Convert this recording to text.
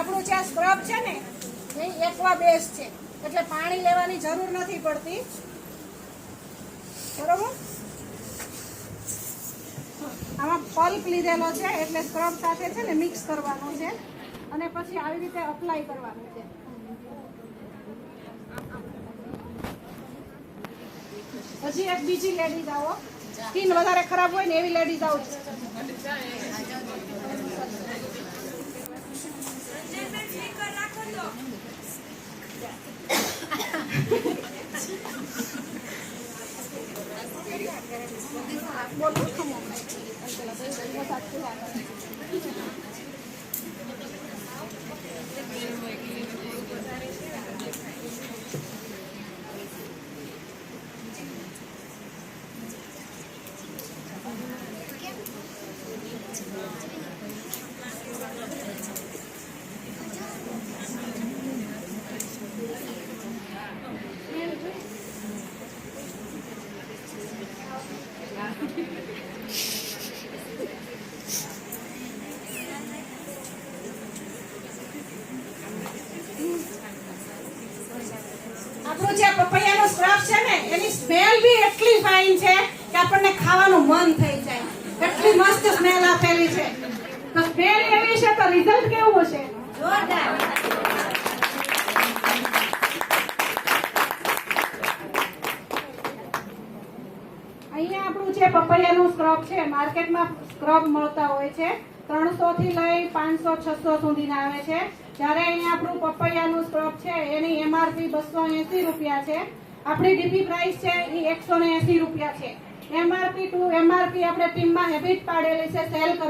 આપણું જે સ્ક્રબ છે ને એ એક્વા બેઝ છે, એટલે પાણી લેવાની જરૂર નથી પડતી, બરોબર. આમાં પલ્પ લીધેલો છે એટલે સ્ક્રબ સાથે છે ને મિક્સ કરવાનું છે અને પછી આવી રીતે અપ્લાય કરવાનું છે. હજી એક બીજી લેડીઝ આવો, સ્કિન વધારે ખરાબ હોય ને એવી લેડીઝ આવો. આપણું જે પપૈયાનો સ્ક્રબ છે ને એની સ્મેલ બી એટલી ફાઇન છે કે આપણને ખાવાનું મન થઈ જાય, એટલી મસ્ત સ્મેલ આપેલી છે. તો સ્મેલ એવી છે તો રિઝલ્ટ કેવું હશે? જોરદાર. અહીંયા આપણું જે પપૈયાનું સ્ક્રબ છે, માર્કેટમાં સ્ક્રબ મળતા હોય છે 300 થી લઈ 500 600 સુધીના આવે છે. જ્યારે અહીંયા આપણું પપૈયાનું સ્ક્રબ છે એની એમઆરપી 280 રૂપિયા છે, આપણી ડીપી પ્રાઇસ છે એ 180 રૂપિયા છે. એમઆરપી ટુ એમઆરપી આપણે ટીમમાં હેબિટ પાડેલી છે સેલ કરવા.